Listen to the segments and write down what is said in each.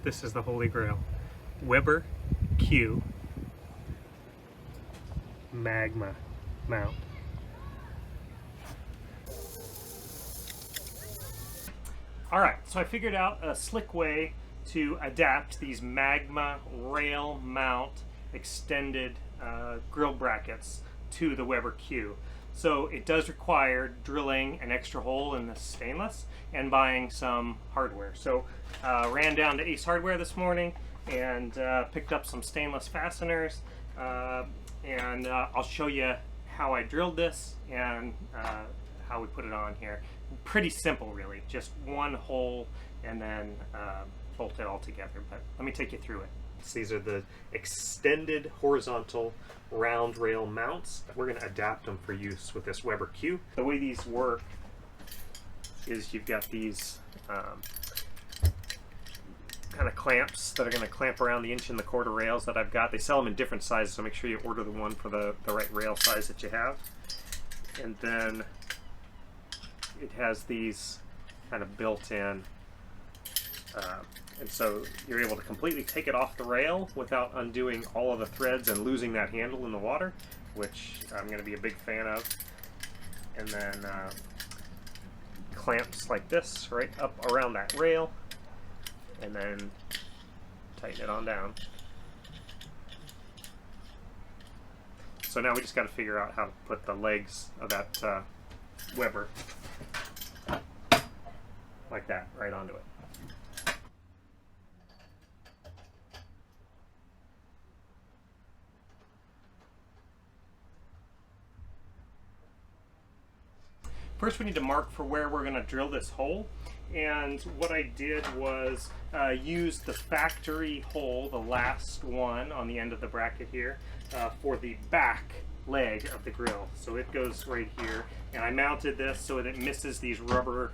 This is the Holy Grail. Weber Q Magma mount. Alright, so I figured out a slick way to adapt these Magma rail mount extended grill brackets to the Weber Q. So it does require drilling an extra hole in the stainless and buying some hardware. So ran down to Ace Hardware this morning and picked up some stainless fasteners, and I'll show you how I drilled this and how we put it on here. Pretty simple really, just one hole and then bolt it all together, but let me take you through it. So these are the extended horizontal round rail mounts. We're going to adapt them for use with this Weber Q. The way these work is you've got these kind of clamps that are going to clamp around the 1 1/4 rails that I've got. They sell them in different sizes, so make sure you order the one for the right rail size that you have. And then it has these kind of built-in, and so you're able to completely take it off the rail without undoing all of the threads and losing that handle in the water, which I'm going to be a big fan of. And then clamps like this right up around that rail, and then tighten it on down. So now we just got to figure out how to put the legs of that Weber like that right onto it. First we need to mark for where we're going to drill this hole, and what I did was use the factory hole, the last one on the end of the bracket here, for the back leg of the grill. So it goes right here, and I mounted this so that it misses these rubber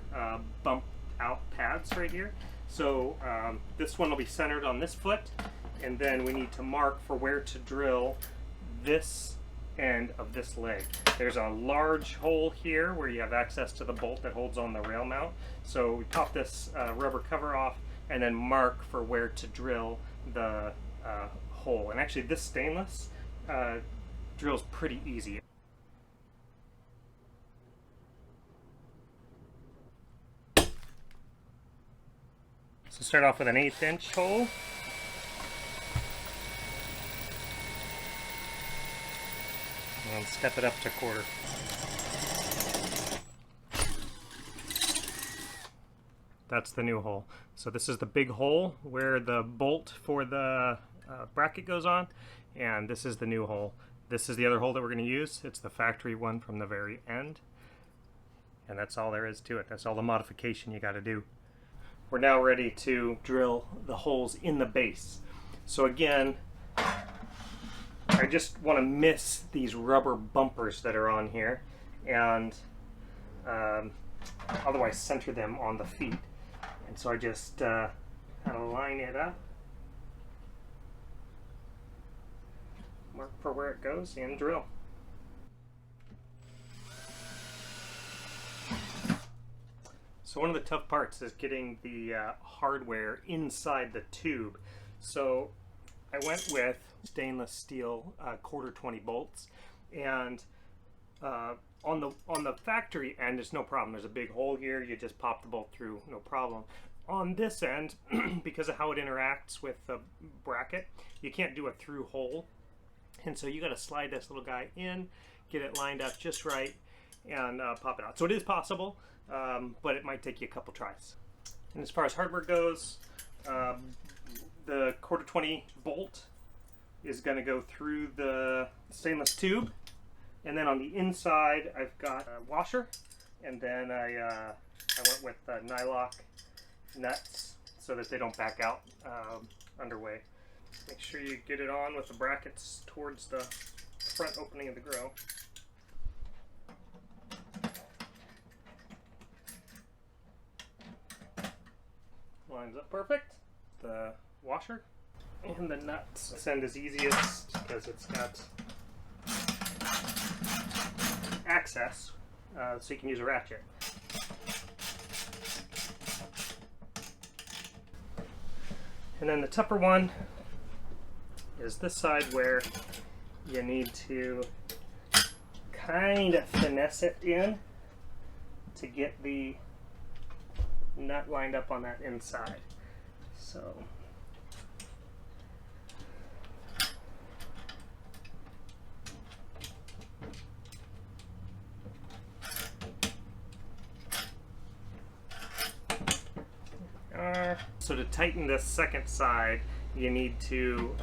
bump out pads right here. So this one will be centered on this foot, and then we need to mark for where to drill this end of this leg. There's a large hole here where you have access to the bolt that holds on the rail mount. So we pop this rubber cover off and then mark for where to drill the hole. And actually this stainless drills pretty easy. So start off with an 1/8 inch hole. And step it up to 1/4. That's the new hole. So this is the big hole where the bolt for the bracket goes on, and this is the new hole. This is the other hole that we're going to use. It's the factory one from the very end, and that's all there is to it. That's all the modification you got to do. We're now ready to drill the holes in the base. So again, I just want to miss these rubber bumpers that are on here, and otherwise center them on the feet. And so I just kind of line it up, mark for where it goes, and drill. So one of the tough parts is getting the hardware inside the tube. So I went with stainless steel 1/4 20 bolts, and on the factory end there's no problem. There's a big hole here, you just pop the bolt through, no problem. On this end, because of how it interacts with the bracket, you can't do a through hole, and so you got to slide this little guy in, get it lined up just right, and pop it out. So it is possible, but it might take you a couple tries. And as far as hardware goes, the 1/4 20 bolt is going to go through the stainless tube, and then on the inside I've got a washer, and then I went with nylock nuts so that they don't back out underway. Make sure you get it on with the brackets towards the front opening of the grill. Lines up perfect. The washer and the nuts. This end is easiest because it's got access, so you can use a ratchet. And then the tougher one is this side where you need to kind of finesse it in to get the nut lined up on that inside. So so to tighten this second side, you need to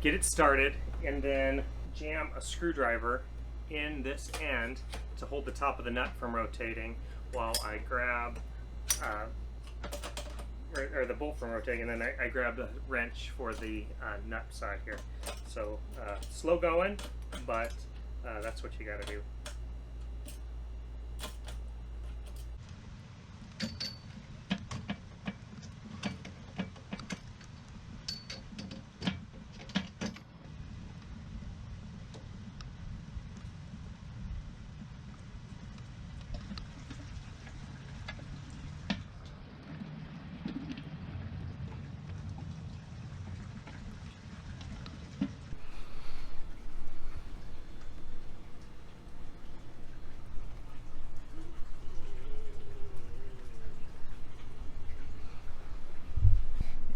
get it started and then jam a screwdriver in this end to hold the top of the nut from rotating while I grab or the bolt from rotating, and then I grab the wrench for the nut side here. So slow going, but that's what you got to do.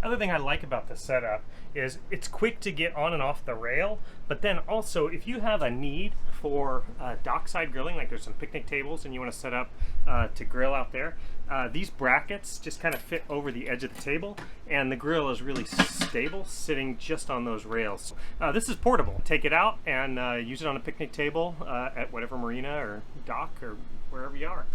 Other thing I like about this setup is it's quick to get on and off the rail, but then also if you have a need for dockside grilling, like there's some picnic tables and you want to set up to grill out there, these brackets just kind of fit over the edge of the table, and the grill is really stable sitting just on those rails. This is portable. Take it out and use it on a picnic table at whatever marina or dock or wherever you are.